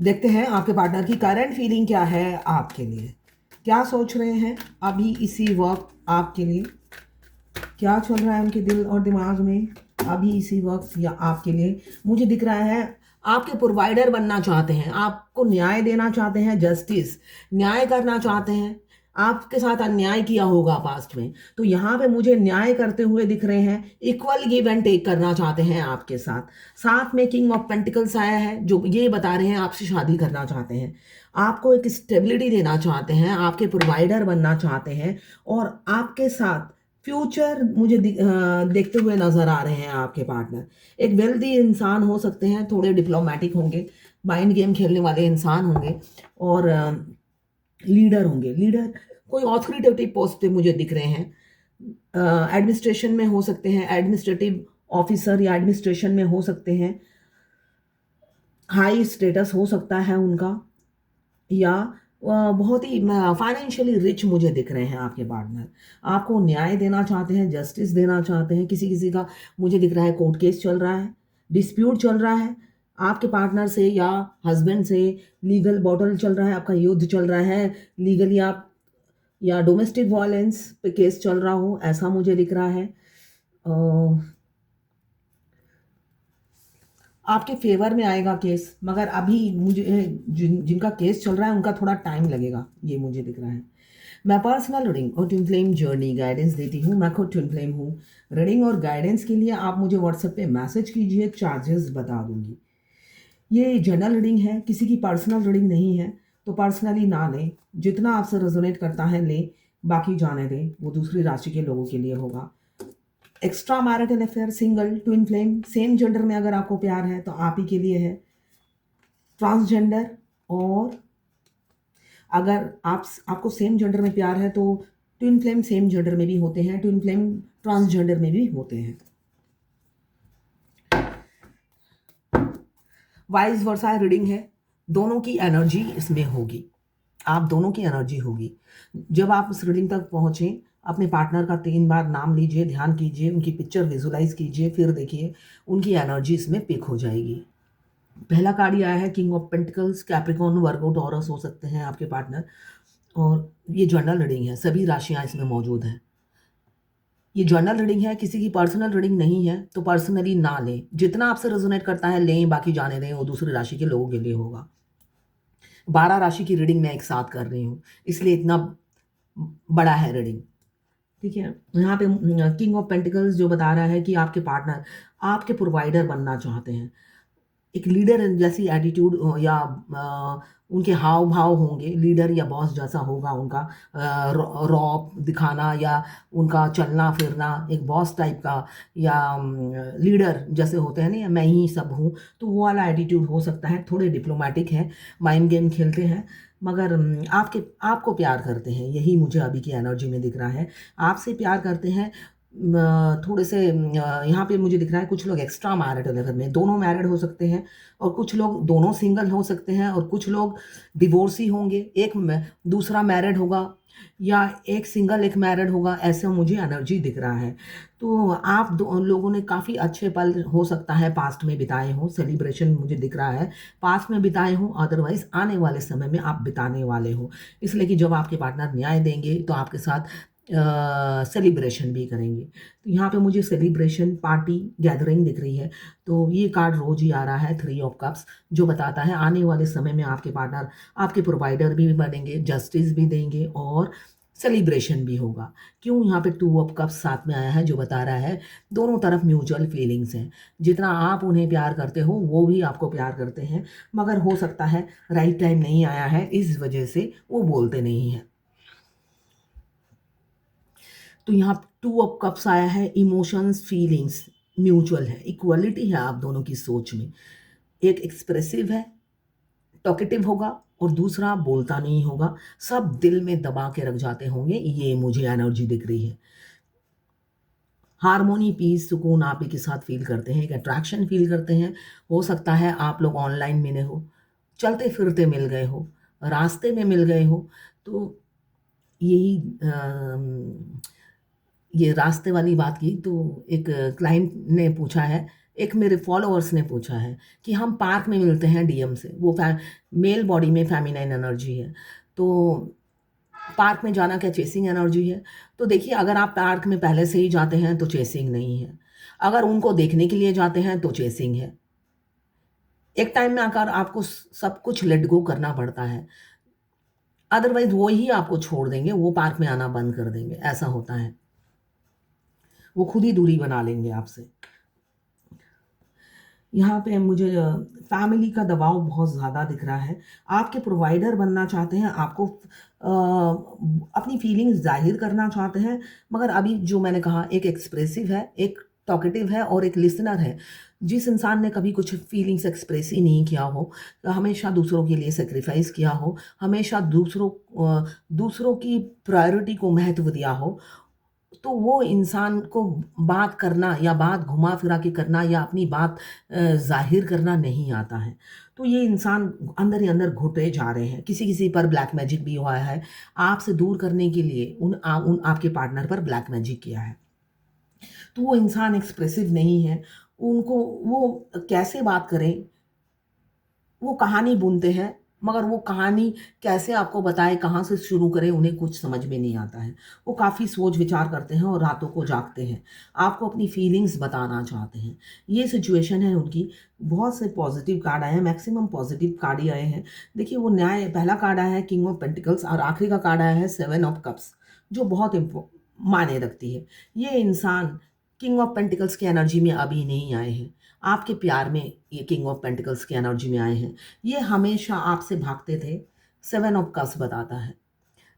देखते हैं आपके पार्टनर की करंट फीलिंग क्या है आपके लिए, क्या सोच रहे हैं अभी इसी वक्त आपके लिए, क्या चल रहा है उनके दिल और दिमाग में अभी इसी वक्त या आपके लिए। मुझे दिख रहा है आपके प्रोवाइडर बनना चाहते हैं, आपको न्याय देना चाहते हैं, जस्टिस न्याय करना चाहते हैं। आपके साथ अन्याय किया होगा पास्ट में, तो यहाँ पे मुझे न्याय करते हुए दिख रहे हैं। इक्वल गिव एंड टेक करना चाहते हैं आपके साथ। साथ में किंग ऑफ पेंटिकल्स आया है जो ये बता रहे हैं आपसे शादी करना चाहते हैं, आपको एक स्टेबिलिटी देना चाहते हैं, आपके प्रोवाइडर बनना चाहते हैं और आपके साथ फ्यूचर मुझे देखते हुए नजर आ रहे हैं आपके पार्टनर। एक वेल्दी इंसान हो सकते हैं, थोड़े डिप्लोमेटिक होंगे, माइंड गेम खेलने वाले इंसान होंगे और लीडर होंगे। लीडर कोई ऑथोरिटेटिव पोस्ट पे मुझे दिख रहे हैं, एडमिनिस्ट्रेशन में हो सकते हैं, एडमिनिस्ट्रेटिव ऑफिसर या एडमिनिस्ट्रेशन में हो सकते हैं, हाई स्टेटस हो सकता है उनका, या बहुत ही फाइनेंशियली रिच मुझे दिख रहे हैं आपके पार्टनर। आपको न्याय देना चाहते हैं, जस्टिस देना चाहते हैं। किसी किसी का मुझे दिख रहा है कोर्ट केस चल रहा है, डिस्प्यूट चल रहा है आपके पार्टनर से या हस्बैंड से, लीगल बॉटल चल रहा है, आपका युद्ध चल रहा है लीगली, आप या डोमेस्टिक वायलेंस पे केस चल रहा हो, ऐसा मुझे दिख रहा है। आपके फेवर में आएगा केस, मगर अभी मुझे जिनका केस चल रहा है उनका थोड़ा टाइम लगेगा, ये मुझे दिख रहा है। मैं पर्सनल रीडिंग और ट्विन फ्लेम जर्नी गाइडेंस देती हूँ, मैं खुद ट्विन फ्लेम हूँ। रीडिंग और गाइडेंस के लिए आप मुझे व्हाट्सएप पे मैसेज कीजिए, चार्जेस बता दूंगी। ये जनरल रीडिंग है, किसी की पर्सनल रीडिंग नहीं है, तो पर्सनली ना लें। जितना आपसे रेजोनेट करता है लें, बाकी जाने दें, वो दूसरी राशि के लोगों के लिए होगा। Extra marital affair, single, twin flame, same gender में अगर आपको प्यार है तो आप ही के लिए है। ट्रांसजेंडर, और अगर आपको सेम जेंडर में प्यार है तो ट्विन फ्लेम सेम जेंडर में भी होते हैं, ट्विन फ्लेम ट्रांसजेंडर में भी होते हैं। वाइस वर्सा रीडिंग है, दोनों की एनर्जी इसमें होगी, आप दोनों की एनर्जी होगी। जब आप उस रीडिंग तक पहुंचे, अपने पार्टनर का 3 बार नाम लीजिए, ध्यान कीजिए, उनकी पिक्चर विजुलाइज कीजिए, फिर देखिए उनकी एनर्जी इसमें पिक हो जाएगी। पहला कार्ड ये आया है king of pentacles, Capricorn, Virgo, taurus हो सकते हैं आपके पार्टनर। और ये जर्नल रीडिंग है, सभी राशियां इसमें मौजूद हैं। ये जर्नल रीडिंग है, किसी की पर्सनल रीडिंग नहीं है, तो पर्सनली ना लें। जितना आपसे रेजोनेट करता है लें, बाकी जाने दें, वो दूसरी राशि के लोगों के लिए होगा। 12 राशि की रीडिंग मैं एक साथ कर रही हूँ, इसलिए इतना बड़ा है रीडिंग। ठीक है, यहाँ पे किंग ऑफ पेंटिकल्स जो बता रहा है कि आपके पार्टनर आपके प्रोवाइडर बनना चाहते हैं। एक लीडर जैसी एटीट्यूड या उनके हाव भाव होंगे, लीडर या बॉस जैसा होगा उनका रौब दिखाना, या उनका चलना फिरना एक बॉस टाइप का, या लीडर जैसे होते हैं ना, मैं ही सब हूँ, तो वो वाला एटीट्यूड हो सकता है। थोड़े डिप्लोमेटिक हैं, माइंड गेम खेलते हैं, मगर आपको प्यार करते हैं, यही मुझे अभी की एनर्जी में दिख रहा है। आपसे प्यार करते हैं। थोड़े से यहाँ पे मुझे दिख रहा है कुछ लोग एक्स्ट्रा मैरिड लेवल में, दोनों मैरिड हो सकते हैं और कुछ लोग दोनों सिंगल हो सकते हैं, और कुछ लोग डिवोर्सी होंगे, एक दूसरा मैरिड होगा, या एक सिंगल एक मैरिड होगा, ऐसा मुझे एनर्जी दिख रहा है। तो आप दो लोगों ने काफ़ी अच्छे पल हो सकता है पास्ट में बिताए हों, सेलिब्रेशन मुझे दिख रहा है पास्ट में बिताए हों, अदरवाइज आने वाले समय में आप बिताने वाले हो। इसलिए कि जब आपके पार्टनर न्याय देंगे तो आपके साथ सेलिब्रेशन भी करेंगे। तो यहाँ पे मुझे सेलिब्रेशन, पार्टी, गैदरिंग दिख रही है। तो ये कार्ड रोज ही आ रहा है, 3 ऑफ कप्स, जो बताता है आने वाले समय में आपके पार्टनर आपके प्रोवाइडर भी बनेंगे, जस्टिस भी देंगे और सेलिब्रेशन भी होगा। क्यों यहाँ पे 2 ऑफ कप्स साथ में आया है, जो बता रहा है दोनों तरफ म्यूचुअल फीलिंग्स हैं। जितना आप उन्हें प्यार करते हो वो भी आपको प्यार करते हैं, मगर हो सकता है राइट टाइम नहीं आया है, इस वजह से वो बोलते नहीं हैं। तो यहाँ 2 ऑफ कप्स आया है, इमोशंस, फीलिंग्स म्यूचुअल है, इक्वलिटी है आप दोनों की सोच में। एक एक्सप्रेसिव है, टॉकेटिव होगा, और दूसरा बोलता नहीं होगा, सब दिल में दबा के रख जाते होंगे, ये मुझे एनर्जी दिख रही है। हारमोनी, पीस, सुकून आप ही के साथ फील करते हैं, एक अट्रैक्शन फील करते हैं। हो सकता है आप लोग ऑनलाइन मिले हो, चलते फिरते मिल गए हो, रास्ते में मिल गए हो, तो यही ये रास्ते वाली बात की तो एक क्लाइंट ने पूछा है, एक मेरे फॉलोअर्स ने पूछा है कि हम पार्क में मिलते हैं डीएम से, वो मेल बॉडी में फेमिनाइन एनर्जी है, तो पार्क में जाना क्या चेसिंग एनर्जी है? तो देखिए, अगर आप पार्क में पहले से ही जाते हैं तो चेसिंग नहीं है, अगर उनको देखने के लिए जाते हैं तो चेसिंग है। एक टाइम में आकर आपको सब कुछ लेट गो करना पड़ता है, अदरवाइज वो ही आपको छोड़ देंगे, वो पार्क में आना बंद कर देंगे, ऐसा होता है, वो खुद ही दूरी बना लेंगे आपसे। यहाँ पे मुझे फैमिली का दबाव बहुत ज़्यादा दिख रहा है। आपके प्रोवाइडर बनना चाहते हैं, आपको अपनी फीलिंग्स ज़ाहिर करना चाहते हैं, मगर अभी जो मैंने कहा, एक एक्सप्रेसिव है, एक टॉकेटिव है और एक लिसनर है। जिस इंसान ने कभी कुछ फीलिंग्स एक्सप्रेस ही नहीं किया हो, हमेशा दूसरों के लिए सैक्रिफाइस किया हो, हमेशा दूसरों की प्रायोरिटी को महत्व दिया हो, तो वो इंसान को बात करना या बात घुमा फिरा के करना या अपनी बात ज़ाहिर करना नहीं आता है। तो ये इंसान अंदर ही अंदर घुटे जा रहे हैं। किसी-किसी पर ब्लैक मैजिक भी हुआ है। आपसे दूर करने के लिए उन आपके पार्टनर पर ब्लैक मैजिक किया है। तो वो इंसान एक्सप्रेसिव नहीं है। उनको वो कैसे बात करें, वो कहानी बुनते हैं, मगर वो कहानी कैसे आपको बताएँ, कहाँ से शुरू करें, उन्हें कुछ समझ में नहीं आता है। वो काफ़ी सोच-विचार करते हैं और रातों को जागते हैं। आपको अपनी फीलिंग्स बताना चाहते हैं। ये सिचुएशन है उनकी। बहुत से पॉज़िटिव कार्ड आए हैं, मैक्सिमम पॉज़िटिव कार्ड ही आए हैं। देखिए, वो न्याय पहला कार्ड आया है किंग ऑफ पेंटिकल्स और आखिरी का कार्ड आया है सेवन ऑफ कप्स, जो बहुत मायने रखती है। ये इंसान किंग ऑफ पेंटिकल्स की एनर्जी में अभी नहीं आए हैं। आपके प्यार में ये किंग ऑफ पेंटिकल्स की एनर्जी में आए हैं। ये हमेशा आपसे भागते थे। सेवन ऑफ कप्स बताता है।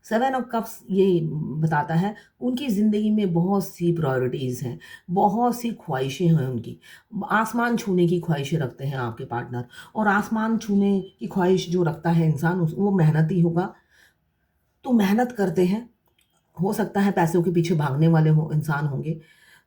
सेवन ऑफ कप्स ये बताता है उनकी ज़िंदगी में बहुत सी प्रायोरिटीज़ हैं, बहुत सी ख्वाहिशें हैं उनकी। आसमान छूने की ख्वाहिशें रखते हैं आपके पार्टनर, और आसमान छूने की ख्वाहिश जो रखता है इंसान, वो मेहनती होगा, तो मेहनत करते हैं। हो सकता है पैसों के पीछे भागने वाले इंसान होंगे।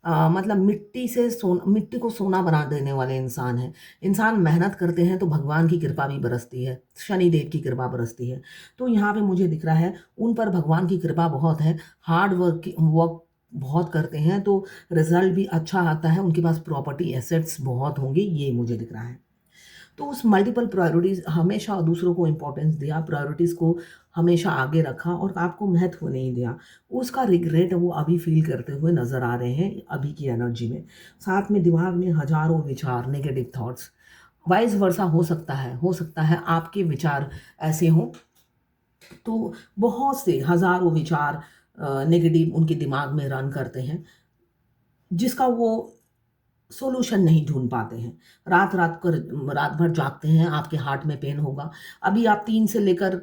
मतलब मिट्टी को सोना बना देने वाले इंसान हैं। इंसान मेहनत करते हैं तो भगवान की कृपा भी बरसती है, शनिदेव की कृपा बरसती है। तो यहाँ पे मुझे दिख रहा है उन पर भगवान की कृपा बहुत है, हार्ड वर्क बहुत करते हैं तो रिज़ल्ट भी अच्छा आता है, उनके पास प्रॉपर्टी एसेट्स बहुत होंगे, ये मुझे दिख रहा है। तो उस मल्टीपल प्रायोरिटीज़ हमेशा दूसरों को इम्पोर्टेंस दिया, प्रायोरिटीज़ को हमेशा आगे रखा और आपको महत्व नहीं दिया। उसका रिग्रेट वो अभी फ़ील करते हुए नज़र आ रहे हैं अभी की एनर्जी में। साथ में दिमाग में हज़ारों विचार, नेगेटिव थॉट्स, वाइस वर्सा हो सकता है आपके विचार ऐसे हों, तो बहुत से हज़ारों विचार नेगेटिव उनके दिमाग में रन करते हैं, जिसका वो सॉल्यूशन नहीं ढूँढ पाते हैं। रात भर जागते हैं, आपके हार्ट में पेन होगा। अभी आप 3 से लेकर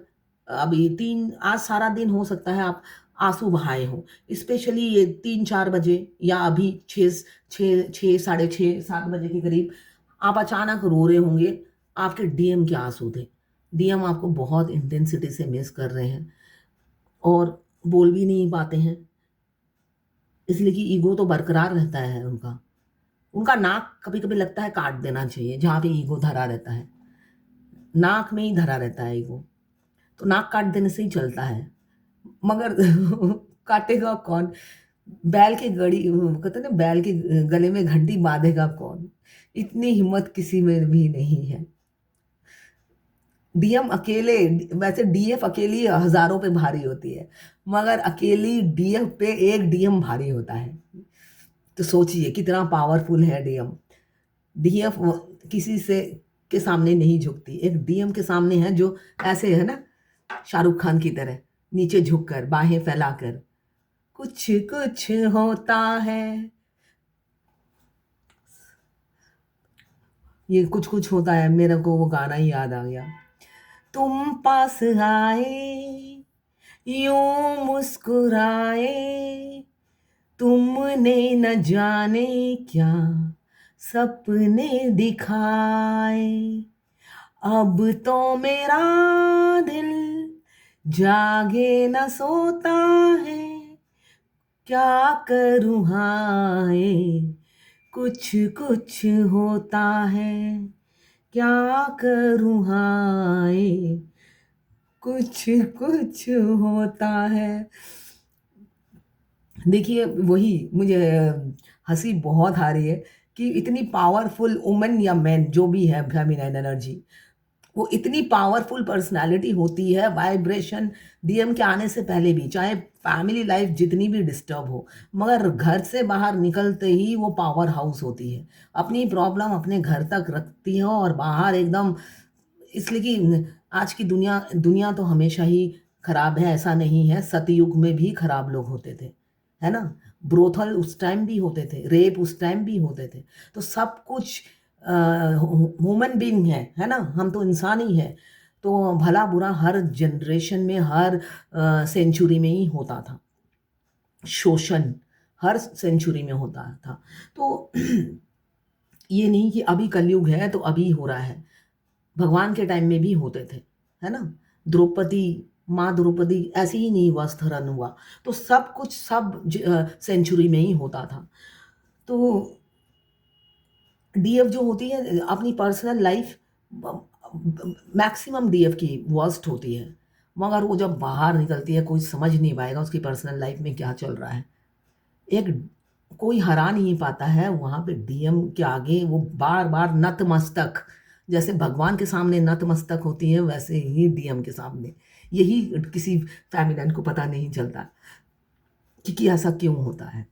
अभी 3 आज सारा दिन हो सकता है आप आँसू बहाए हों। स्पेशली ये 3-4 बजे या अभी 6 साढ़े 6, 7 बजे के करीब आप अचानक रो रहे होंगे, आपके डीएम के आँसू थे। डीएम आपको बहुत इंटेंसिटी से मिस कर रहे हैं और बोल भी नहीं पाते हैं, इसलिए कि ईगो तो बरकरार रहता है उनका। उनका नाक कभी-कभी लगता है काट देना चाहिए, जहाँ पे ईगो धरा रहता है। नाक में ही धरा रहता है ईगो, तो नाक काट देने से ही चलता है। मगर काटेगा कौन? बैल के कहते हैं ना, बैल के गले में घंटी बाँधेगा कौन? इतनी हिम्मत किसी में भी नहीं है। डीएम अकेले वैसे डीएफ अकेली हज़ारों पे भारी होती है, मगर अकेली डीएफ पे एक डीएम भारी होता है। तो सोचिए कितना पावरफुल है डीएम। डीएफ किसी से के सामने नहीं झुकती। एक डीएम के सामने है जो ऐसे है ना, शाहरुख खान की तरह नीचे झुककर, बाहें फैलाकर, कुछ कुछ होता है। ये कुछ कुछ होता है, मेरे को वो गाना ही याद आ गया। तुम पास आए, यूं मुस्कुराए, तुमने न जाने क्या सपने दिखाए। अब तो मेरा दिल जागे न सोता है, क्या करूँ हाय, कुछ कुछ होता है, क्या करूँ हाय, कुछ कुछ होता है। देखिए, वही मुझे हँसी बहुत आ रही है कि इतनी पावरफुल वुमन या मैन जो भी है फेमिनाइन एनर्जी, वो इतनी पावरफुल पर्सनालिटी होती है वाइब्रेशन डीएम के आने से पहले भी, चाहे फैमिली लाइफ जितनी भी डिस्टर्ब हो, मगर घर से बाहर निकलते ही वो पावर हाउस होती है, अपनी प्रॉब्लम अपने घर तक रखती है और बाहर एकदम। इसलिए कि आज की दुनिया दुनिया तो हमेशा ही खराब है, ऐसा नहीं है, सतयुग में भी खराब लोग होते थे, है ना। ब्रोथल उस टाइम भी होते थे, रेप उस टाइम भी होते थे। तो सब कुछ ह्यूमन बीइंग है ना, हम तो इंसान ही है। तो भला बुरा हर जनरेशन में, हर सेंचुरी में ही होता था, शोषण हर सेंचुरी में होता था। तो ये नहीं कि अभी कलयुग है तो अभी हो रहा है, भगवान के टाइम में भी होते थे, है ना। द्रौपदी, माँ द्रौपदी ऐसे ही नहीं वस्त्रहरण हुआ। तो सब कुछ सब सेंचुरी में ही होता था। तो डीएफ जो होती है अपनी पर्सनल लाइफ, मैक्सिमम डीएफ की वर्स्ट होती है, मगर वो जब बाहर निकलती है कोई समझ नहीं पाएगा उसकी पर्सनल लाइफ में क्या चल रहा है। एक कोई हरा नहीं पाता है वहाँ पे डीएम के आगे, वो बार बार नतमस्तक, जैसे भगवान के सामने नतमस्तक होती है वैसे ही डीएम के सामने। यही किसी फेमिनिन को पता नहीं चलता कि ऐसा क्यों होता है।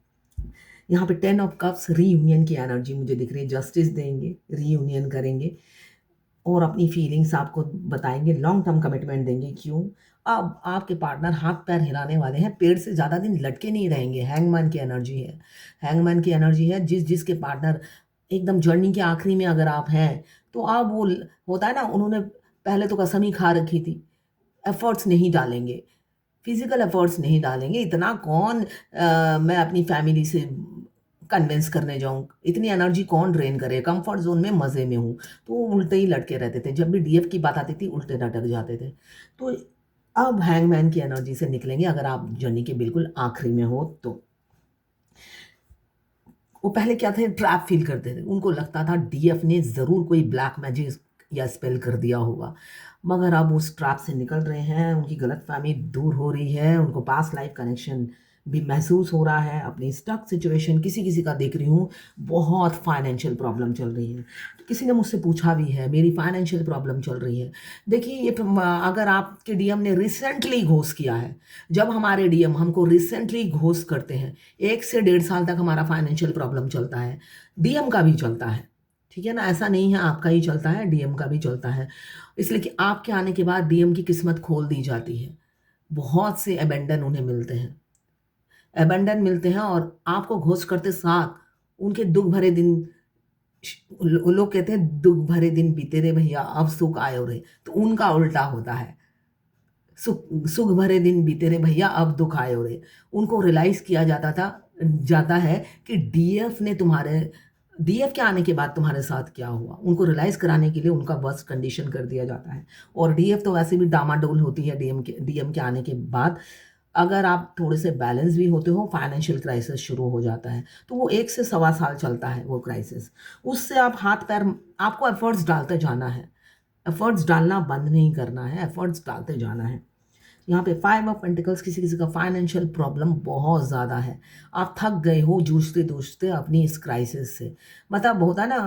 यहाँ पे 10 ऑफ कप्स रीयूनियन की एनर्जी मुझे दिख रही है, जस्टिस देंगे, रीयूनियन करेंगे और अपनी फीलिंग्स आपको बताएंगे, लॉन्ग टर्म कमिटमेंट देंगे। क्यों? अब आपके पार्टनर हाथ पैर हिलाने वाले हैं, पेड़ से ज़्यादा दिन लटके नहीं रहेंगे। हैंगमैन की एनर्जी है, हैंगमैन की एनर्जी है। जिसके पार्टनर एकदम जर्नी के आखिरी में अगर आप हैं, तो अब वो होता है ना, उन्होंने पहले तो कसम ही खा रखी थी, एफर्ट्स नहीं डालेंगे, फिजिकल एफर्ट्स नहीं डालेंगे। इतना कौन मैं अपनी फैमिली से कन्विंस करने जाऊँ, इतनी एनर्जी कौन ड्रेन करे, कंफर्ट जोन में मज़े में हूँ। तो वो उल्टे ही लटके रहते थे, जब भी डीएफ की बात आती थी उल्टे लटक जाते थे। तो अब हैंगमैन की एनर्जी से निकलेंगे अगर आप जर्नी के बिल्कुल आखिरी में हो तो। वो पहले क्या थे, ट्रैप फील करते थे, उनको लगता था डीएफ ने ज़रूर कोई ब्लैक मैजिक या स्पेल कर दिया होगा, मगर अब उस ट्रैप से निकल रहे हैं, उनकी गलतफहमी दूर हो रही है, उनको पास्ट लाइफ कनेक्शन भी महसूस हो रहा है। अपनी स्टक सिचुएशन किसी किसी का देख रही हूँ, बहुत फाइनेंशियल प्रॉब्लम चल रही है। तो किसी ने मुझसे पूछा भी है, मेरी फाइनेंशियल प्रॉब्लम चल रही है। देखिए ये अगर आपके डीएम ने रिसेंटली घोस्ट किया है, जब हमारे डीएम हमको रिसेंटली घोस्ट करते हैं, 1 से 1.5 साल तक हमारा फाइनेंशियल प्रॉब्लम चलता है, डीएम का भी चलता है, ठीक है ना। ऐसा नहीं है आपका ही चलता है, डीएम का भी चलता है। इसलिए कि आपके आने के बाद डीएम की किस्मत खोल दी जाती है। बहुत से अबेंडन उन्हें मिलते हैं, अबेंडन मिलते हैं, और आपको घोस्ट करते साथ उनके दुख भरे दिन, लोग कहते हैं दुख भरे दिन बीते रे भैया अब सुख आयो रे, तो उनका उल्टा होता है, सुख सुख भरे दिन बीते रे भैया अब दुख आयो रे। उनको रियलाइज किया जाता है कि डीएफ ने डीएफ के आने के बाद तुम्हारे साथ क्या हुआ, उनको रियलाइज कराने के लिए उनका वर्स्ट कंडीशन कर दिया जाता है। और डीएफ तो वैसे भी डामाडोल होती है डीएम के आने के बाद। अगर आप थोड़े से बैलेंस भी होते हो, फाइनेंशियल क्राइसिस शुरू हो जाता है, तो वो 1 से सवा साल चलता है वो क्राइसिस। उससे आप हाथ पैर, आपको एफर्ट्स डालते जाना है, एफर्ट्स डालना बंद नहीं करना है, एफर्ट्स डालते जाना है। यहाँ पे 5 ऑफ पेंटिकल्स, किसी किसी का फाइनेंशियल प्रॉब्लम बहुत ज़्यादा है, आप थक गए हो जूझते जूझते अपनी इस क्राइसिस से। मतलब होता है ना,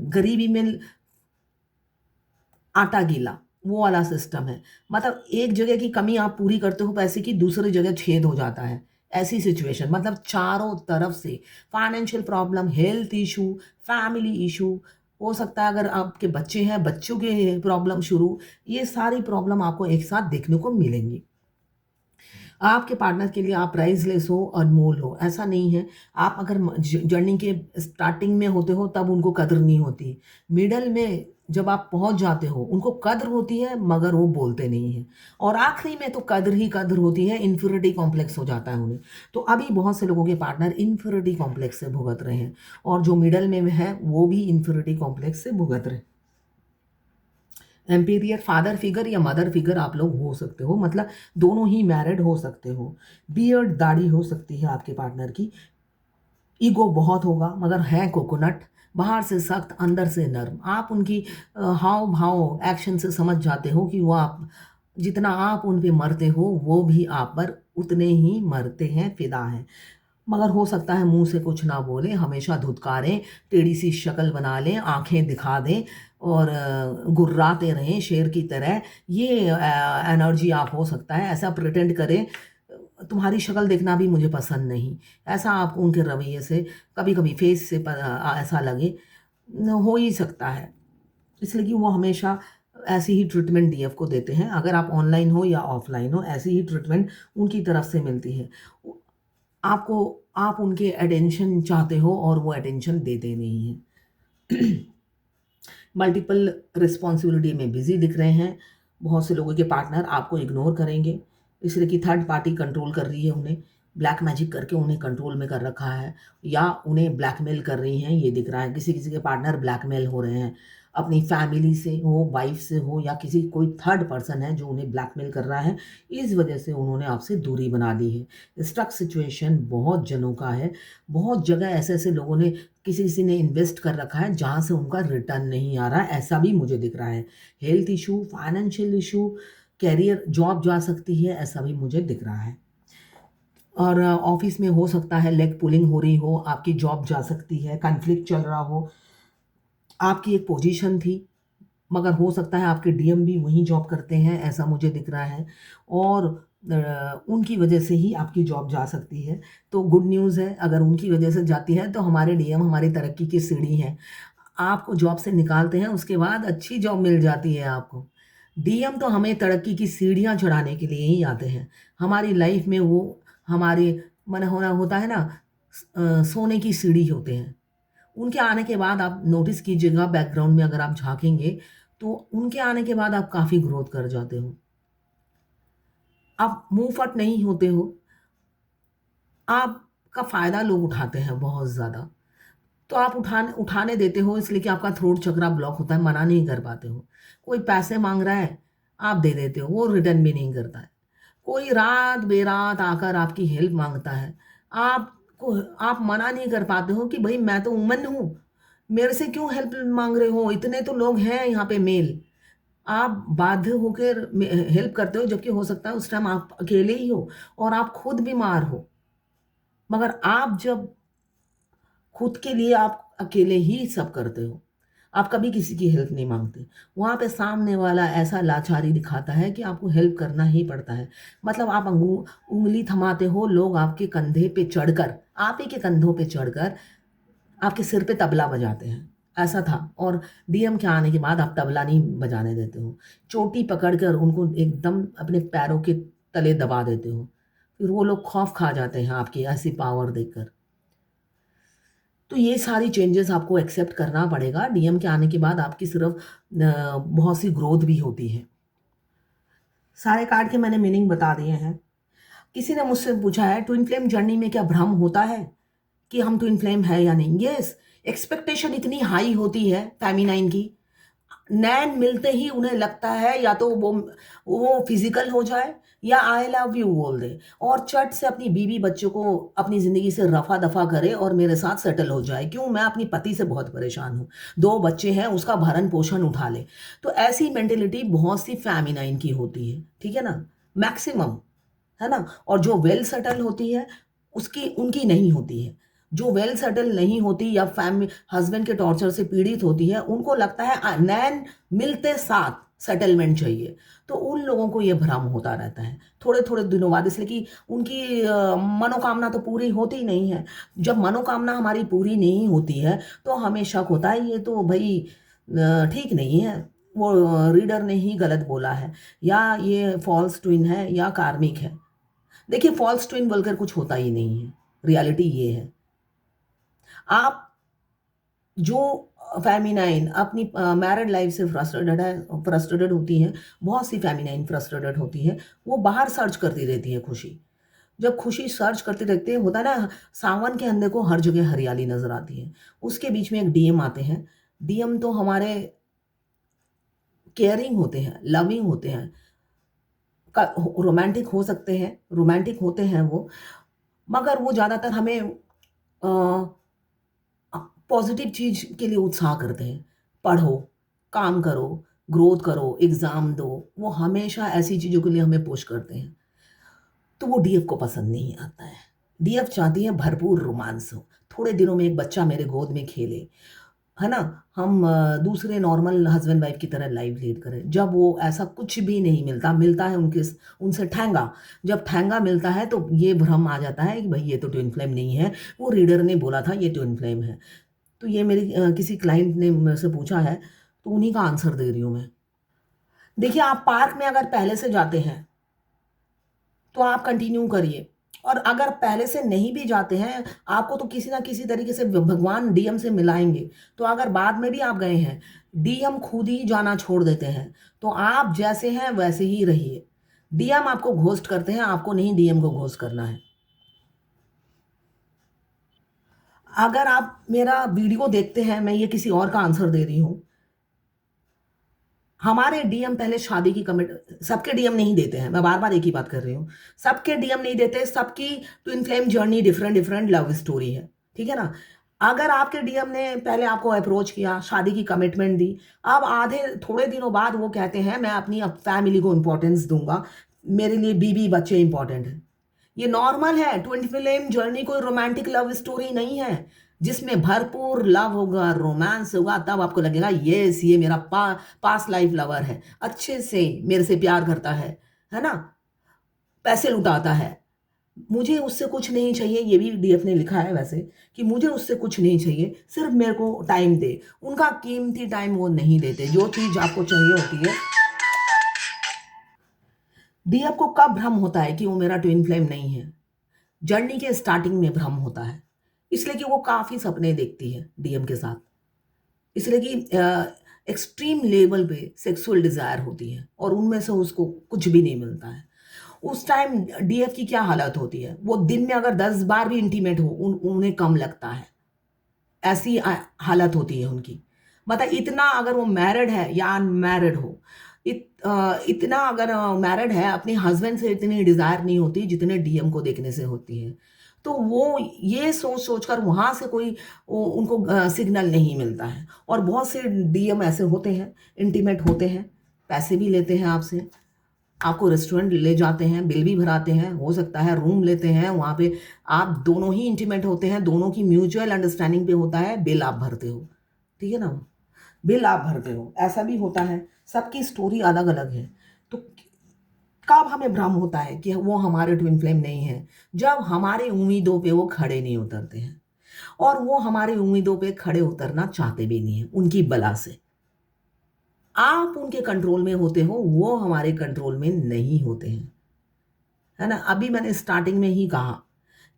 गरीबी में आटा गीला, वो वाला सिस्टम है। मतलब एक जगह की कमी आप पूरी करते हो पैसे की, दूसरी जगह छेद हो जाता है, ऐसी सिचुएशन। मतलब चारों तरफ से financial problem, health issue, family issue, हो सकता है अगर आपके बच्चे हैं बच्चों के प्रॉब्लम शुरू, ये सारी प्रॉब्लम आपको एक साथ देखने को मिलेंगी। आपके पार्टनर के लिए आप प्राइसलेस हो, अनमोल हो, ऐसा नहीं है। आप अगर जर्नी के स्टार्टिंग में होते हो तब उनको कदर नहीं होती, मिडल में जब आप पहुंच जाते हो उनको कदर होती है, मगर वो बोलते नहीं हैं, और आखिरी में तो कदर ही कदर होती है, इन्फीरियरिटी कॉम्प्लेक्स हो जाता है उन्हें। तो अभी बहुत से लोगों के पार्टनर इन्फीरियरिटी कॉम्प्लेक्स से भुगत रहे हैं, और जो मिडल में है वो भी इन्फीरियरिटी कॉम्प्लेक्स से भुगत रहे हैं। एम्पीरियर फादर फिगर या मदर फिगर आप लोग हो सकते हो, मतलब दोनों ही मैरिड हो सकते हो। बियर्ड, दाढ़ी हो सकती है आपके पार्टनर की। ईगो बहुत होगा, मगर है कोकोनट, बाहर से सख्त अंदर से नर्म। आप उनकी हाव भाव एक्शन से समझ जाते हो कि वो आप जितना आप उन पे मरते हो वो भी आप पर उतने ही मरते हैं, फिदा हैं। मगर हो सकता है मुंह से कुछ ना बोलें, हमेशा धुतकारें, टेढ़ी सी शक्ल बना लें, आंखें दिखा दें और गुर्राते रहें शेर की तरह। ये एनर्जी आप हो सकता है, ऐसा प्रिटेंड करें तुम्हारी शक्ल देखना भी मुझे पसंद नहीं, ऐसा आपको उनके रवैये से कभी कभी फेस से ऐसा लगे, हो ही सकता है। इसलिए कि वो हमेशा ऐसी ही ट्रीटमेंट डीएफ को देते हैं, अगर आप ऑनलाइन हो या ऑफलाइन हो ऐसी ही ट्रीटमेंट उनकी तरफ से मिलती है। आपको आप उनके अटेंशन चाहते हो और वो अटेंशन देते नहीं हैं। मल्टीपल रिस्पॉन्सिबिलिटी में बिजी दिख रहे हैं। बहुत से लोगों के पार्टनर आपको इग्नोर करेंगे, इसलिए कि थर्ड पार्टी कंट्रोल कर रही है उन्हें, ब्लैक मैजिक करके उन्हें कंट्रोल में कर रखा है या उन्हें ब्लैकमेल कर रही हैं, ये दिख रहा है। किसी किसी के पार्टनर ब्लैकमेल हो रहे हैं, अपनी फैमिली से हो, वाइफ से हो या किसी कोई थर्ड पर्सन है जो उन्हें ब्लैकमेल कर रहा है, इस वजह से उन्होंने आपसे दूरी बना ली है। स्टक सिचुएशन बहुत जनों का है, बहुत जगह ऐसे ऐसे लोगों ने किसी किसी ने इन्वेस्ट कर रखा है जहाँ से उनका रिटर्न नहीं आ रहा है, ऐसा भी मुझे दिख रहा है। Health issue, financial issue, career, job जा सकती है, ऐसा भी मुझे दिख रहा है। और ऑफिस में हो सकता है लेग पुलिंग हो रही हो, आपकी जॉब जा सकती है, कॉन्फ्लिक्ट चल रहा हो। आपकी एक पोजीशन थी मगर हो सकता है आपके डीएम भी वहीं जॉब करते हैं, ऐसा मुझे दिख रहा है, और उनकी वजह से ही आपकी जॉब जा सकती है। तो गुड न्यूज़ है, अगर उनकी वजह से जाती है तो हमारे डीएम हमारी तरक्की की सीढ़ी हैं। आपको जॉब से निकालते हैं, उसके बाद अच्छी जॉब मिल जाती है आपको। डीएम तो हमें तरक्की की सीढ़ियाँ चढ़ाने के लिए ही आते हैं। हमारी लाइफ में वो हमारे मन होना होता है ना, सोने की सीढ़ी होते हैं। उनके आने के बाद आप नोटिस कीजिएगा, बैकग्राउंड में अगर आप झाँकेंगे, तो उनके आने के बाद आप काफ़ी ग्रोथ कर जाते हो। आप मुँहफट नहीं होते हो, आपका फ़ायदा लोग उठाते हैं बहुत ज़्यादा। तो आप उठाने उठाने देते हो इसलिए कि आपका थ्रोट चक्रा ब्लॉक होता है, मना नहीं कर पाते हो। कोई पैसे माँग रहा है, आप दे देते हो, वो रिटर्न भी नहीं करता है। कोई रात-बेरात आकर आपकी हेल्प माँगता है, आपको आप मना नहीं कर पाते हो कि भई मैं तो वुमन हूँ, मेरे से क्यों हेल्प माँग रहे हो? इतने तो लोग हैं यहाँ पे मेल। आप बाध्य होकर हेल्प करते हो, जबकि हो सकता है उस टाइम आप अकेले ही हो और आप खुद बीमार हो। मगर आप जब खुद के लिए आप अकेले ही सब करते हो, आप कभी किसी की हेल्प नहीं माँगते। वहाँ पे सामने वाला ऐसा लाचारी दिखाता है कि आपको हेल्प करना ही पड़ता है। मतलब आप उँगली थमाते हो, लोग आपके कंधे पे चढ़कर, आप ही के कंधों पे चढ़कर आपके सिर पे तबला बजाते हैं, ऐसा था। और डीएम के आने के बाद आप तबला नहीं बजाने देते हो। चोटी पकड़कर उनको एकदम अपने पैरों के तले दबा देते हो। फिर वो लोग खौफ़ खा जाते हैं आपकी ऐसी पावर देखकर। तो ये सारी चेंजेस आपको एक्सेप्ट करना पड़ेगा। डीएम के आने के बाद आपकी सिर्फ़ बहुत सी ग्रोथ भी होती है। सारे कार्ड के मैंने मीनिंग बता दिए हैं। किसी ने मुझसे पूछा है ट्विन फ्लेम जर्नी में क्या भ्रम होता है कि हम ट्विन फ्लेम है या नहीं? यस, एक्सपेक्टेशन इतनी हाई होती है फेमिनाइन की, नैन मिलते ही उन्हें लगता है या तो वो फिजिकल हो जाए या आई लव यू बोल दे और चट से अपनी बीवी बच्चों को अपनी ज़िंदगी से रफ़ा दफ़ा करे और मेरे साथ सेटल हो जाए। क्यों? मैं अपनी पति से बहुत परेशान हूँ, 2 बच्चे हैं, उसका भरण-पोषण उठा ले। तो ऐसी मेंटालिटी बहुत सी फेमिनाइन की होती है, ठीक है ना? मैक्सिमम, है ना? और जो वेल सेटल होती है, उसकी उनकी नहीं होती है। जो वेल सेटल नहीं होती या हस्बैंड के टॉर्चर से पीड़ित होती है, उनको लगता है नैन मिलते साथ सेटलमेंट चाहिए। तो उन लोगों को ये भ्रम होता रहता है, थोड़े-थोड़े दिनों बाद, इसलिए कि उनकी मनोकामना तो पूरी होती नहीं है। जब मनोकामना हमारी पूरी नहीं होती है, तो हमें शक होता है ये तो भई ठीक नहीं है, वो रीडर ने ही गलत बोला है या ये फ़ॉल्स ट्विन है या कार्मिक है। देखिए, फ़ॉल्स ट्विन बोलकर कुछ होता ही नहीं है, रियलिटी ये है। आप जो फेमिनाइन अपनी मैरिड लाइफ से फ्रस्ट्रेटेड होती हैं, बहुत सी फेमिनाइन फ्रस्ट्रेटेड होती हैं, वो बाहर सर्च करती रहती हैं खुशी। जब खुशी सर्च करते रहते हैं, होता है ना, सावन के अंधे को हर जगह हरियाली नज़र आती है। उसके बीच में एक डीएम आते हैं। डीएम तो हमारे केयरिंग होते हैं, लविंग होते हैं, रोमांटिक हो सकते हैं, रोमांटिक होते हैं वो, मगर वो ज़्यादातर हमें पॉज़िटिव चीज़ के लिए उत्साह करते हैं। पढ़ो, काम करो, ग्रोथ करो, एग्ज़ाम दो, वो हमेशा ऐसी चीज़ों के लिए हमें पुश करते हैं। तो वो डीएफ को पसंद नहीं आता है। डीएफ चाहती है भरपूर रोमांस हो, थोड़े दिनों में एक बच्चा मेरे गोद में खेले, है ना? हम दूसरे नॉर्मल हस्बैंड वाइफ की तरह लाइफ लीड करें। जब वो ऐसा कुछ भी नहीं मिलता, मिलता है उनसे ठेंगा। जब ठेंगा मिलता है तो ये भ्रम आ जाता है कि भई ये तो ट्विन फ्लेम नहीं है, वो रीडर ने बोला था ये ट्विन फ्लेम है। तो ये मेरी किसी क्लाइंट ने मुझसे पूछा है, तो उन्हीं का आंसर दे रही हूँ मैं। देखिए, आप पार्क में अगर पहले से जाते हैं, तो आप कंटिन्यू करिए, और अगर पहले से नहीं भी जाते हैं, आपको तो किसी न किसी तरीके से भगवान डीएम से मिलाएँगे। तो अगर बाद में भी आप गए हैं, डीएम खुद ही जाना छोड़ देते हैं, तो आप जैसे हैं वैसे ही रहिए। डीएम आपको घोस्ट करते हैं, आपको नहीं डीएम को घोस्ट करना है। अगर आप मेरा वीडियो देखते हैं, मैं ये किसी और का आंसर दे रही हूँ। हमारे डीएम पहले शादी की कमिट सबके डीएम नहीं देते हैं, मैं बार-बार एक ही बात कर रही हूँ। सबके डीएम नहीं देते, सबकी twin flame journey different love story है, ठीक है ना? अगर आपके डीएम ने पहले आपको अप्रोच किया, शादी की कमिटमेंट दी, अब आधे थोड़े दिनों बाद वो कहते हैं मैं अपनी अब फैमिली को इम्पोर्टेंस दूँगा, मेरे लिए बीवी बच्चे इम्पोर्टेंट हैं। ये नॉर्मल है, ट्विन फ्लेम जर्नी कोई रोमांटिक लव स्टोरी नहीं है। जिसमें भरपूर लव होगा, रोमांस होगा, तब आपको लगेगा येस ये मेरा पास्ट लाइफ लवर है। अच्छे से मेरे से प्यार करता है ना? पैसे लुटाता है। मुझे उससे कुछ नहीं चाहिए, ये भी डीएफ ने लिखा है वैसे, कि मुझे उससे कुछ नहीं चाहिए, सिर्फ़ मेरे को टाइम दे। उनका कीमती टाइम वो नहीं देते, जो चीज़ आपको चाहिए होती है। डीएफ को कब भ्रम होता है कि वो मेरा ट्विन फ्लेम नहीं है? जर्नी के स्टार्टिंग में भ्रम होता है। इसलिए कि वो काफ़ी सपने देखती है डीएम के साथ। इसलिए कि एक्सट्रीम लेवल पे सेक्सुअल डिज़ायर होती है और उनमें से उसको कुछ भी नहीं मिलता है। उस टाइम डीएफ की क्या हालत होती है? वो दिन में अगर 10 बार भी इंटीमेट हो उन्हें कम लगता है। ऐसी हालत होती है उनकी। मतलब इतना अगर वो मैरिड है या अनमैरिड हो, इतना अगर मैरिड है, अपने हस्बैंड से इतनी डिज़ायर नहीं होती जितने डीएम को देखने से होती है। तो वो ये सोच-सोच कर वहाँ से कोई उनको सिग्नल नहीं मिलता है, और बहुत से डीएम ऐसे होते हैं, इंटीमेट होते हैं, पैसे भी लेते हैं आपसे। आपको रेस्टोरेंट ले जाते हैं, बिल भी भराते हैं, हो सकता है रूम लेते हैं, वहाँ पे आप दोनों ही इंटीमेट होते हैं, दोनों की म्यूचुअल अंडरस्टैंडिंग पे होता है, बिल आप भरते हो, ठीक है ना? बिल आप भरते हो, ऐसा भी होता है, सबकी स्टोरी अलग-अलग है। तो कब हमें भ्रम होता है कि वो हमारे ट्विन फ्लेम नहीं है? जब हमारी उम्मीदों पे वो खड़े नहीं उतरते हैं, और वो हमारी उम्मीदों पे खड़े उतरना चाहते भी नहीं हैं, उनकी बला से। आप उनके कंट्रोल में होते हो, वो हमारे कंट्रोल में नहीं होते हैं, है ना? अभी मैंने स्टार्टिंग में ही कहा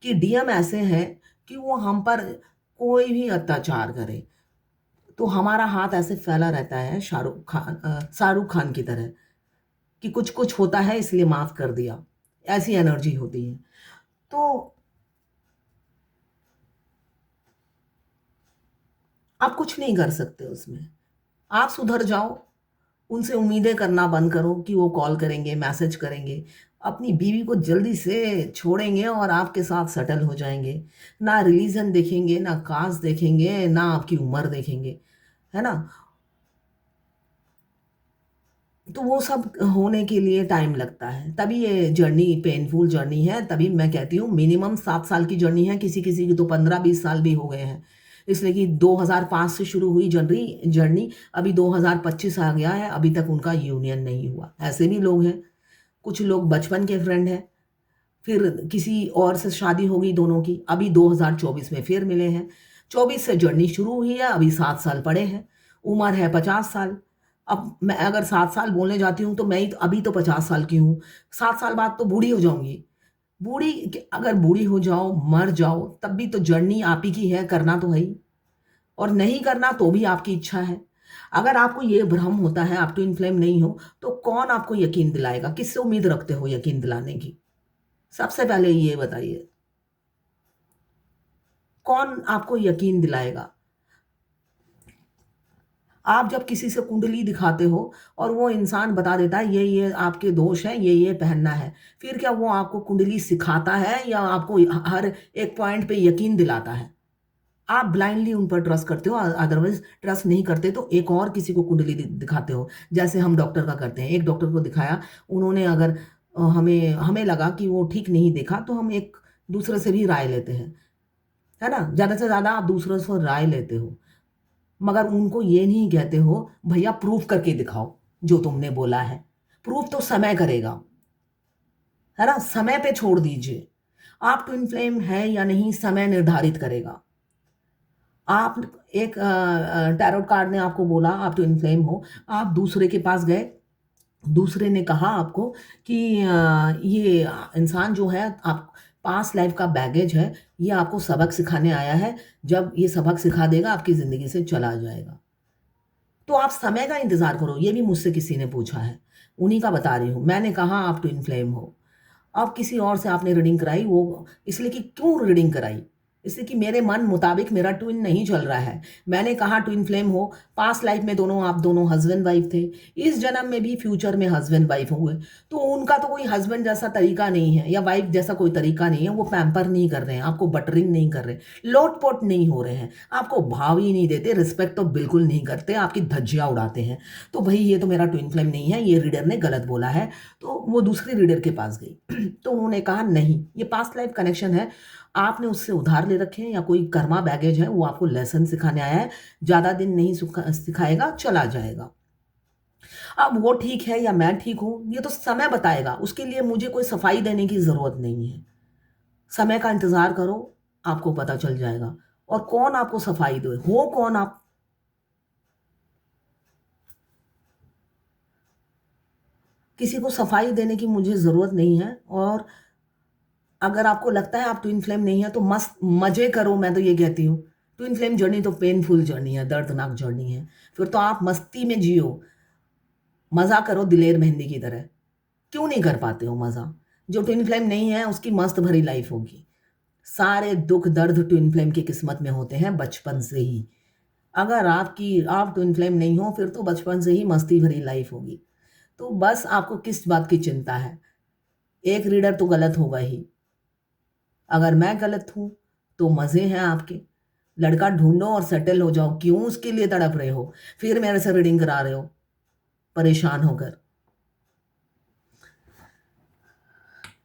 कि डीएम ऐसे हैं कि वो हम पर कोई भी अत्याचार करे, तो हमारा हाथ ऐसे फैला रहता है शाहरुख खान की तरह, कि कुछ-कुछ होता है इसलिए माफ़ कर दिया, ऐसी एनर्जी होती है। तो आप कुछ नहीं कर सकते उसमें। आप सुधर जाओ, उनसे उम्मीदें करना बंद करो कि वो कॉल करेंगे, मैसेज करेंगे। अपनी बीवी को जल्दी से छोड़ेंगे और आपके साथ सेटल हो जाएँगे। ना रिलीजन देखेंगे, ना कास्ट देखेंगे, ना आपकी उम्र देखेंगे, है ना? तो वो सब होने के लिए टाइम लगता है। तभी ये जर्नी पेनफुल जर्नी है, तभी मैं कहती हूँ मिनिमम 7 साल की जर्नी है, किसी-किसी की तो 15-20 साल भी हो गए हैं। इसलिए कि 2005 से शुरू हुई जर्नी अभी 2025 आ गया है, अभी तक उनका यूनियन नहीं हुआ। ऐसे भी लोग हैं, कुछ लोग बचपन के फ्रेंड हैं, फिर किसी और से शादी हो गई दोनों की, अभी 2024 में फिर मिले हैं। 24 से जर्नी शुरू हुई है, अभी 7 साल पड़े हैं। उम्र है 50 साल। अब मैं अगर 7 साल बोलने जाती हूँ, तो मैं ही तो अभी तो 50 साल की हूँ। 7 साल बाद तो बूढ़ी हो जाऊँगी। बूढ़ी क अगर बूढ़ी हो जाओ, मर जाओ, तब भी तो जर्नी आप ही की है, करना तो है ही। और नहीं करना तो भी आपकी इच्छा है। अगर आपको ये भ्रम होता है, आप ट्विन फ्लेम नहीं हो, तो कौन आपको यकीन दिलाएगा? किससे उम्मीद रखते हो यकीन दिलाने की? सबसे पहले ये बताइए, कौन आपको यकीन दिलाएगा? आप जब किसी से कुंडली दिखाते हो और वो इंसान बता देता है ये आपके दोष हैं, ये पहनना है। फिर क्या वो आपको कुंडली सिखाता है या आपको हर एक पॉइंट पे यकीन दिलाता है? आप ब्लाइंडली उन पर ट्रस्ट करते हो, अदरवाइज़ ट्रस्ट नहीं करते तो एक और किसी को कुंडली दिखाते हो। जैसे हम डॉक्टर का करते हैं, एक डॉक्टर को दिखाया, उन्होंने अगर हमें हमें लगा कि वो ठीक नहीं देखा, तो हम एक दूसरे से भी राय लेते हैं, है ना? ज़्यादा से ज़्यादा आप दूसरों से राय लेते हो, मगर उनको ये नहीं कहते हो, भैया प्रूफ करके दिखाओ जो तुमने बोला है। प्रूफ तो समय करेगा, है ना? समय पे छोड़ दीजिए। आप ट्विन फ्लेम है या नहीं, समय निर्धारित करेगा। आप एक टैरोट कार्ड ने आपको बोला आप ट्विन फ्लेम हो, आप दूसरे के पास गए, दूसरे ने कहा आपको कि ये इंसान जो है आप पास्ट लाइफ का बैगेज है, ये आपको सबक सिखाने आया है, जब ये सबक सिखा देगा आपकी ज़िंदगी से चला जाएगा। तो आप समय का इंतज़ार करो, ये भी मुझसे किसी ने पूछा है, उन्हीं का बता रही हूँ। मैंने कहा आप ट्विन फ्लेम हो। अब किसी और से आपने रीडिंग कराई, वो इसलिए कि क्यों रीडिंग कराई? इसलिए कि मेरे मन मुताबिक मेरा ट्विन नहीं चल रहा है। मैंने कहा ट्विन फ्लेम हो, पास्ट लाइफ में आप दोनों हस्बैंड वाइफ थे, इस जन्म में भी फ्यूचर में हस्बैंड वाइफ हुए। तो उनका तो कोई हस्बैंड जैसा तरीका नहीं है या वाइफ जैसा कोई तरीका नहीं है, वो पैम्पर नहीं कर रहे हैं, आपको बटरिंग नहीं कर रहे, लोट-पोट नहीं हो रहे हैं, आपको भाव ही नहीं देते, रिस्पेक्ट तो बिल्कुल नहीं करते, आपकी धज्जियाँ उड़ाते हैं। तो भई ये तो मेरा ट्विन फ्लेम नहीं है, ये रीडर ने गलत बोला है। तो वो दूसरे रीडर के पास गई। तो उन्होंने कहा नहीं, ये पास्ट लाइफ कनेक्शन है, आपने उससे उधार ले रखे हैं या कोई कर्मा बैगेज है, वो आपको लेसन सिखाने आया है, ज़्यादा दिन नहीं सिखाएगा, चला जाएगा। अब वो ठीक है या मैं ठीक हूँ, ये तो समय बताएगा, उसके लिए मुझे कोई सफाई देने की ज़रूरत नहीं है। समय का इंतज़ार करो, आपको पता चल जाएगा। और कौन आपको सफाई दे, हो कौन आप? किसी को सफाई देने की मुझे ज़रूरत नहीं है। और अगर आपको लगता है आप ट्विन फ्लेम नहीं है तो मस्त मज़े करो, मैं तो ये कहती हूँ। ट्विन फ्लेम जर्नी तो पेनफुल जर्नी है, दर्दनाक जर्नी है। फिर तो आप मस्ती में जियो, मज़ा करो दिलेर मेहंदी की तरह। क्यों नहीं कर पाते हो मज़ा? जो ट्विन फ्लेम नहीं है उसकी मस्त भरी लाइफ़ होगी। सारे दुःख दर्द ट्विन फ्लेम की किस्मत में होते हैं बचपन से ही। अगर आप ट्विन फ्लेम नहीं हो फिर तो बचपन से ही मस्ती भरी लाइफ़ होगी। तो बस आपको किस बात की चिंता है? एक रीडर तो गलत होगा ही। अगर मैं गलत हूँ, तो मज़े हैं आपके। लड़का ढूँढो और सेटल हो जाओ, क्यों उसके लिए तड़प रहे हो? फिर मेरे से रीडिंग करा रहे हो, परेशान होकर।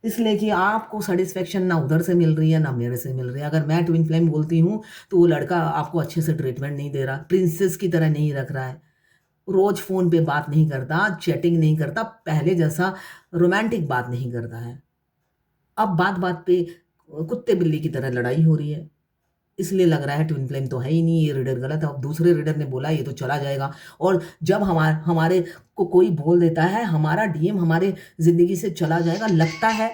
इसलिए कि आपको सैटिस्फैक्शन ना उधर से मिल रही है, ना मेरे से मिल रही है। अगर मैं ट्विन फ्लेम बोलती हूँ, तो वो लड़का आपको अच्छे से ट्रीटमेंट नहीं दे रहा, प्रिंसेस की तरह नहीं रख रहा है, रोज़ फ़ोन पे बात नहीं करता, चैटिंग नहीं करता, पहले जैसा रोमांटिक बात नहीं करता है। अब बात-बात पे कुत्ते-बिल्ली की तरह लड़ाई हो रही है। इसलिए लग रहा है ट्विन फ्लेम तो है ही नहीं, ये रीडर गलत है। अब दूसरे रीडर ने बोला ये तो चला जाएगा। और जब हमारे को कोई बोल देता है हमारा डीएम हमारे ज़िंदगी से चला जाएगा, लगता है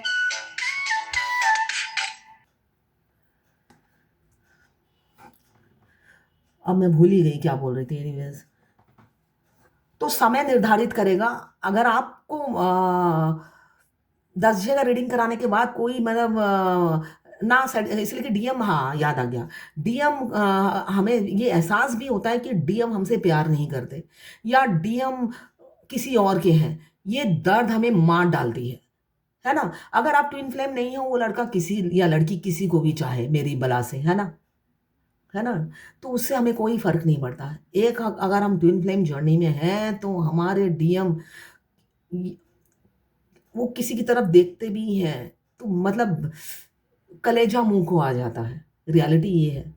अब मैं भूल ही गई क्या बोल रही थी एनीवेज़। तो समय निर्धारित करेगा। अगर आपको 10 जगह रीडिंग कराने के बाद कोई मतलब ना सेट, इसलिए कि डीएम, हाँ, याद आ गया। डीएम हमें ये एहसास भी होता है कि डीएम हमसे प्यार नहीं करते या डीएम किसी और के हैं। ये दर्द हमें मार डालती है ना? अगर आप ट्विन फ्लेम नहीं हो, वो लड़का किसी या लड़की किसी को भी चाहे मेरी बला से, है ना? है ना? तो उससे हमें कोई फ़र्क नहीं पड़ता। एक अगर हम ट्विन फ्लेम जर्नी में हैं, तो हमारे डीएम इ वो किसी की तरफ देखते भी हैं, तो मतलब कलेजा मुँह को आ जाता है। रियलिटी ये है।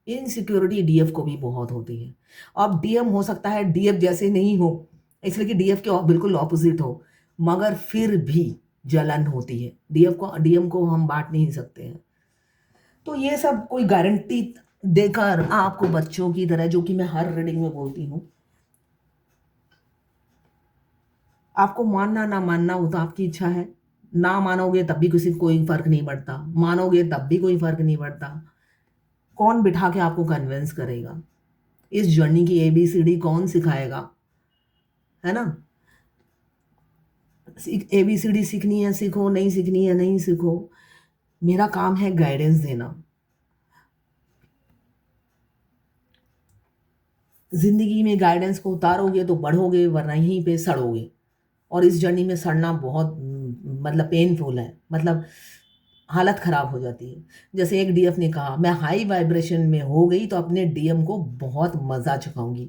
इनसिक्योरिटी डीएफ को भी बहुत होती है। अब डीएम हो सकता है डीएफ जैसे नहीं हो, इसलिए कि डीएफ के बिल्कुल ऑपोज़िट हो, मगर फिर भी जलन होती है। डीएम को हम बाँट नहीं सकते हैं। तो ये सब कोई गारंटी देकर आपको बच्चों की तरह, जो कि मैं हर रीडिंग में बोलती हूँ, आपको मानना ना मानना वो तो आपकी इच्छा है। ना मानोगे तब भी किसी को कोई फ़र्क नहीं पड़ता, मानोगे तब भी कोई फ़र्क नहीं पड़ता। कौन बिठा के आपको कन्विंस करेगा? इस जर्नी की एबीसीडी कौन सिखाएगा? है ना? एबीसीडी सीखनी है सीखो, नहीं सीखनी है नहीं सीखो। मेरा काम है गाइडेंस देना। ज़िंदगी में गाइडेंस को उतारोगे तो बढ़ोगे, वरना यहीं पे सड़ोगे। और इस जर्नी में सड़ना बहुत मतलब पेनफुल है, मतलब हालत ख़राब हो जाती है। जैसे एक डीएफ ने कहा, मैं हाई वाइब्रेशन में हो गई तो अपने डीएम को बहुत मज़ा चखाऊँगी।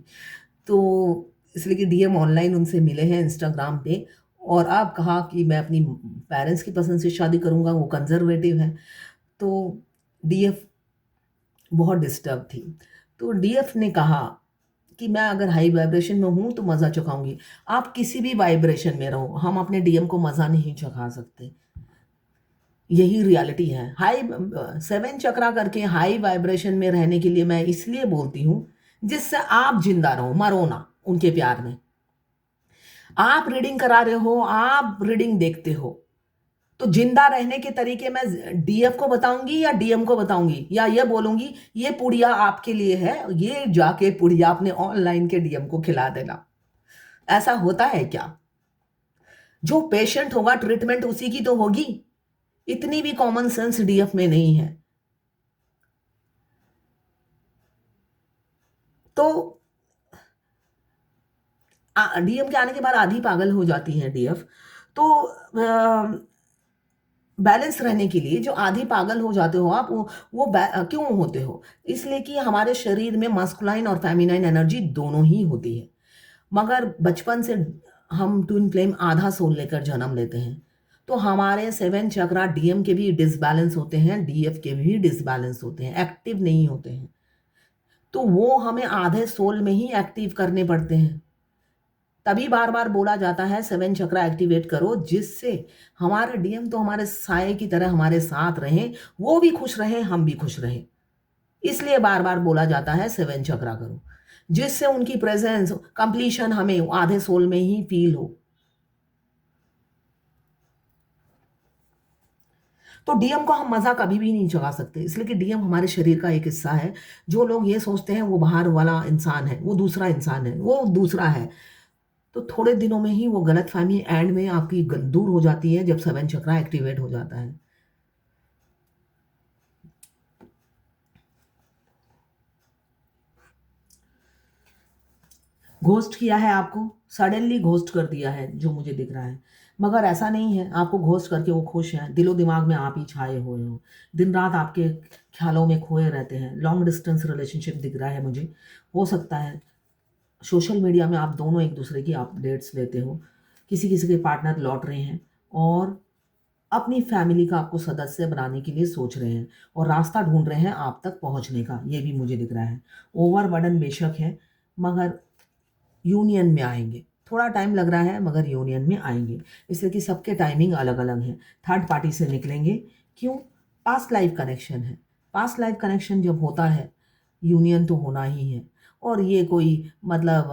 तो इसलिए कि डीएम ऑनलाइन उनसे मिले हैं इंस्टाग्राम पे, और अब कहा कि मैं अपनी पेरेंट्स की पसंद से शादी करूँगा, वो कंज़र्वेटिव हैं। तो डीएफ बहुत डिस्टर्ब थी। तो डीएफ ने कहा कि मैं अगर हाई वाइब्रेशन में हूँ तो मज़ा चखाऊँगी। आप किसी भी वाइब्रेशन में रहो, हम अपने डीएम को मज़ा नहीं चखा सकते। यही रियलिटी है। हाई 7 चक्रा करके हाई वाइब्रेशन में रहने के लिए मैं इसलिए बोलती हूँ, जिससे आप ज़िंदा रहो, मरो ना उनके प्यार में। आप रीडिंग करा रहे हो, आप रीडिंग देखते हो, तो ज़िंदा रहने के तरीके मैं डीएफ को बताऊँगी या डीएम को बताऊँगी, या ये बोलूँगी ये पुड़िया आपके लिए है, ये जाके पुड़िया अपने ऑनलाइन के डीएम को खिला देना। ऐसा होता है क्या? जो पेशेंट होगा ट्रीटमेंट उसी की तो होगी। इतनी भी कॉमन सेंस डीएफ में नहीं है। तो डीएम के आने के बाद आधी पागल हो जाती है डीएफ। तो बैलेंस रहने के लिए जो आधी पागल हो जाते हो आप, क्यों होते हो? इसलिए कि हमारे शरीर में मास्कुलाइन और फेमिनाइन एनर्जी दोनों ही होती है। मगर बचपन से हम ट्विन फ्लेम आधा सोल लेकर जन्म लेते हैं। तो हमारे 7 चक्रा डीएम के भी डिसबैलेंस होते हैं, डीएफ के भी डिसबैलेंस होते हैं, एक्टिव नहीं होते हैं। तो वो हमें आधे सोल में ही एक्टिव करने पड़ते हैं। तभी बार-बार बोला जाता है 7 चक्रा एक्टिवेट करो, जिससे हमारे डीएम तो हमारे साये की तरह हमारे साथ रहें, वो भी खुश रहें, हम भी खुश रहें। इसलिए बार-बार बोला जाता है 7 चक्रा करो, जिससे उनकी प्रेज़ेंस, कंप्लीशन हमें आधे सोल में ही फ़ील हो। तो डीएम को हम मज़ा कभी भी नहीं चखा सकते, इसलिए कि डीएम हमारे शरीर का एक हिस्सा है। जो लोग ये सोचते हैं वो बाहर वाला इंसान है, वो दूसरा इंसान है, वो दूसरा है। तो थोड़े दिनों में ही वो गलतफ़हमी एंड में आपकी दूर हो जाती है, जब 7 चक्रा एक्टिवेट हो जाता है। घोस्ट किया है आपको, सडनली घोस्ट कर दिया है जो मुझे दिख रहा है। मगर ऐसा नहीं है, आपको घोस्ट करके वो खुश हैं, दिलो-दिमाग में आप ही छाए हुए हो। दिन-रात आपके ख़्यालों में खोए रहते हैं। लॉन्ग डिस्टेंस रिलेशनशिप दिख रहा है मुझे। हो सकता है सोशल मीडिया में आप दोनों एक-दूसरे की अपडेट्स लेते हो। किसी-किसी के पार्टनर लौट रहे हैं और अपनी फैमिली का आपको सदस्य बनाने के लिए सोच रहे हैं और रास्ता ढूँढ रहे हैं आप तक पहुँचने का, ये भी मुझे दिख रहा है। ओवरबर्डन बेशक है, मगर यूनियन में आएँगे। थोड़ा टाइम लग रहा है मगर यूनियन में आएँगे। इसलिए कि सबके टाइमिंग अलग-अलग हैं। थर्ड पार्टी से निकलेंगे, क्यों? पास्ट लाइफ़ कनेक्शन है। पास्ट लाइफ़ कनेक्शन जब होता है, यूनियन तो होना ही है। और ये कोई मतलब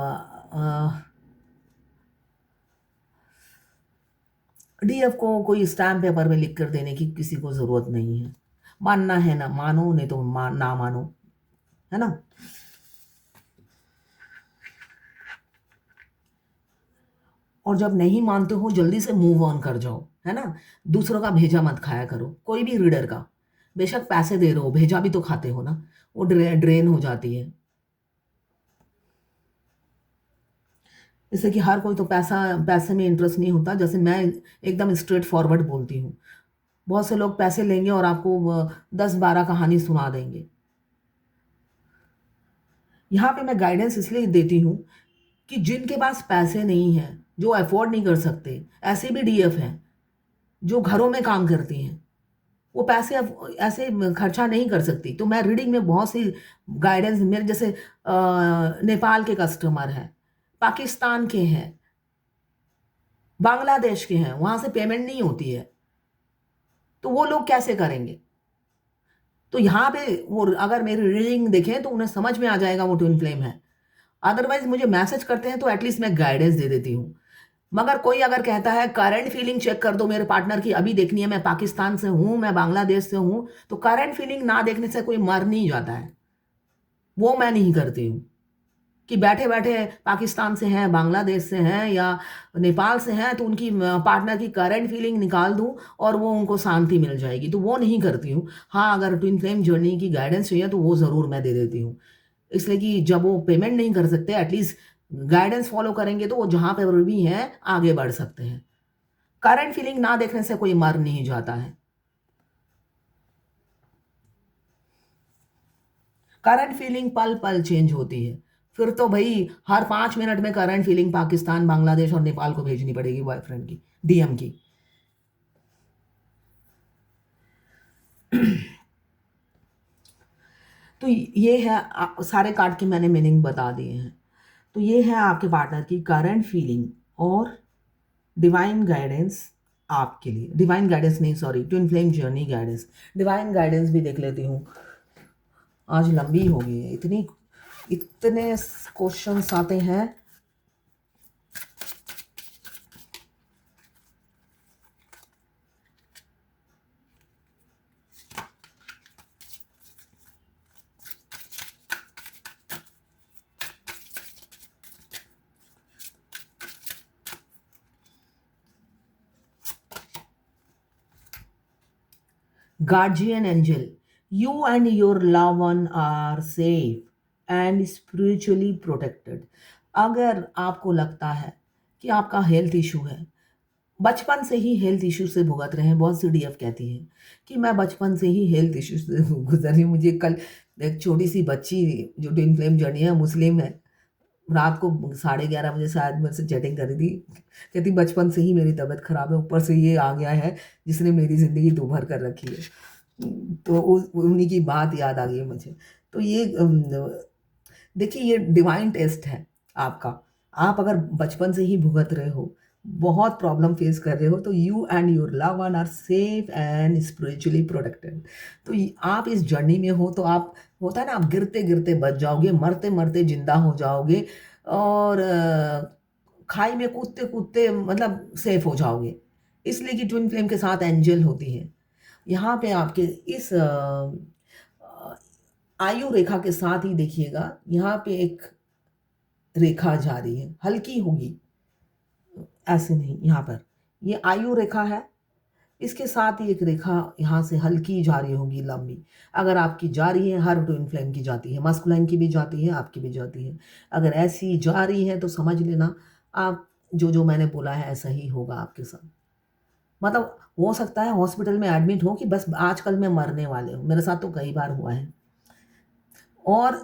डीएफ को कोई स्टैम्प पेपर में लिख कर देने की किसी को ज़रूरत नहीं है। मानना है ना मानो, नहीं तो ना मानो, है ना? और जब नहीं मानते हो जल्दी से मूव ऑन कर जाओ, है ना? दूसरों का भेजा मत खाया करो, कोई भी रीडर का। बेशक पैसे दे रहे हो, भेजा भी तो खाते हो ना, वो ड्रेन हो जाती है। जैसे कि हर कोई तो पैसे में इंटरेस्ट नहीं होता, जैसे मैं एकदम स्ट्रेट फॉरवर्ड बोलती हूँ। बहुत से लोग पैसे लेंगे और आपको 10-12 कहानी सुना देंगे। यहाँ पे मैं गाइडेंस इसलिए देती हूँ कि जिनके पास पैसे नहीं हैं, जो अफ़ोर्ड नहीं कर सकते, ऐसे भी डीएफ हैं, जो घरों में काम करती हैं। वो पैसे अब ऐसे खर्चा नहीं कर सकती। तो मैं रीडिंग में बहुत सी गाइडेंस, मेरे जैसे नेपाल के कस्टमर हैं, पाकिस्तान के हैं, बांग्लादेश के हैं, वहाँ से पेमेंट नहीं होती है। तो वो लोग कैसे करेंगे? तो यहाँ पे वो अगर मेरी रीडिंग देखें तो उन्हें समझ में आ जाएगा वो ट्विन फ्लेम है। अदरवाइज़ मुझे मैसेज करते हैं तो एटलीस्ट मैं गाइडेंस दे देती हूँ। मगर कोई अगर कहता है करंट फीलिंग चेक कर दो मेरे पार्टनर की, अभी देखनी है, मैं पाकिस्तान से हूँ, मैं बांग्लादेश से हूँ, तो करंट फीलिंग ना देखने से कोई मर नहीं जाता है। वो मैं नहीं करती हूँ कि बैठे-बैठे पाकिस्तान से हैं, बांग्लादेश से हैं या नेपाल से हैं तो उनकी पार्टनर की करंट फीलिंग निकाल दूँ और वो उनको शांति मिल जाएगी, तो वो नहीं करती हूँ। हाँ, अगर ट्विन फ्लेम जर्नी की गाइडेंस चाहिए तो वो ज़रूर मैं दे देती हूँ। इसलिए कि जब वो पेमेंट नहीं कर सकते, एटलीस्ट गाइडेंस फ़ॉलो करेंगे तो वो जहाँ पे भी हैं आगे बढ़ सकते हैं। करंट फीलिंग ना देखने से कोई मर नहीं जाता है। करंट फीलिंग पल-पल चेंज होती है। फिर तो भई हर 5 मिनट में करंट फीलिंग पाकिस्तान, बांग्लादेश और नेपाल को भेजनी पड़ेगी बॉयफ्रेंड की, डीएम की। तो ये है सारे कार्ड के मैंने मीनिंग बता दिए हैं। तो ये है आपके पार्टनर की करंट फीलिंग और डिवाइन गाइडेंस आपके लिए। डिवाइन गाइडेंस नहीं, sorry, twin flame journey guidance. Divine guidance भी देख लेती हूँ। आज लंबी हो गई है, इतने क्वेश्चंस आते हैं। Guardian angel, you and your loved one are safe and spiritually protected। अगर आपको लगता है कि आपका हेल्थ इशू है, बचपन से ही हेल्थ इशू से भुगत रहे हैं, बहुत सी डीएफ कहती हैं कि मैं बचपन से ही हेल्थ इशू से गुजर रही हूँ। मुझे कल एक छोटी सी बच्ची जो ट्विन फ्लेम जर्नी है, मुस्लिम है, रात को 11:30 बजे शायद मेरे से चैटिंग कर रही थी, कहती बचपन से ही मेरी तबीयत खराब है, ऊपर से ये आ गया है जिसने मेरी ज़िंदगी दोभर कर रखी है। तो उन्हीं की बात याद आ गई मुझे। तो ये देखिए, ये डिवाइन टेस्ट है आपका। आप अगर बचपन से ही भुगत रहे हो, बहुत प्रॉब्लम फेस कर रहे हो, तो you and your love one are safe and spiritually protected. तो आप इस जर्नी में हो, तो आप, होता है ना, आप गिरते गिरते बच जाओगे, मरते मरते जिंदा हो जाओगे, और खाई में कूदते कूदते मतलब सेफ हो जाओगे, इसलिए कि ट्विन फ्लेम के साथ एंजल होती है। यहाँ पे आपके इस आयु रेखा के साथ ही देखिएगा, यहाँ पे एक रेखा जा रही है, हल्की होगी, ऐसे नहीं, यहाँ पर ये आयु रेखा है, इसके साथ ही एक रेखा यहाँ से हल्की जा रही होगी, लंबी। अगर आपकी जा रही है, हर ट्विन फ्लेम की जाती है, मास्कुलाइन की भी जाती है, आपकी भी जाती है। अगर ऐसी जा रही है तो समझ लेना आप जो जो मैंने बोला है ऐसा ही होगा आपके साथ। मतलब हो सकता है हॉस्पिटल में एडमिट हो कि बस आजकल मैं मरने वाले हूँ, मेरे साथ तो कई बार हुआ है, और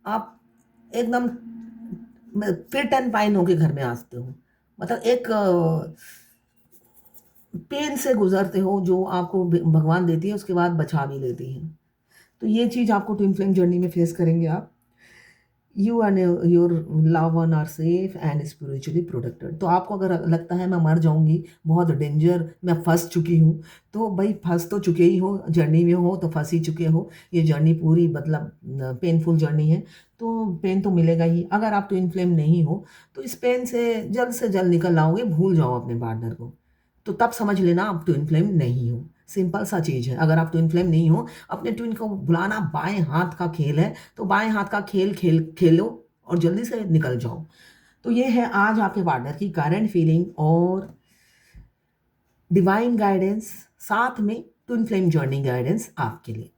आप एकदम फिट एंड फाइन होके घर में आते हो, मतलब एक पेन से गुजरते हो जो आपको भगवान देती है, उसके बाद बचा भी लेती है। तो ये चीज़ आपको ट्विन फ्लेम जर्नी में फेस करेंगे आप। You and your love one are safe and spiritually protected. तो आपको अगर लगता है मैं मर जाऊंगी, बहुत डेंजर, मैं फंस चुकी हूँ, तो भाई फंस तो चुके ही हो, जर्नी में हो तो फंस ही चुके हो। ये जर्नी पूरी मतलब पेनफुल जर्नी है, तो पेन तो मिलेगा ही। अगर आप ट्विन फ्लेम नहीं हो तो इस पेन से जल्द निकल आओगे, भूल जाओ अपने पार्टनर को, तो तब समझ लेना आप ट्विन फ्लेम नहीं हो। सिंपल सा चीज़ है। अगर आप ट्विन फ्लेम नहीं हो, अपने ट्विन को बुलाना, बाएं हाथ का खेल है, तो बाएं हाथ का खेलो और जल्दी से निकल जाओ। तो ये है आज आपके पार्टनर की करंट फीलिंग और डिवाइन गाइडेंस, साथ में ट्विन फ्लेम जर्नी गाइडेंस आपके लिए।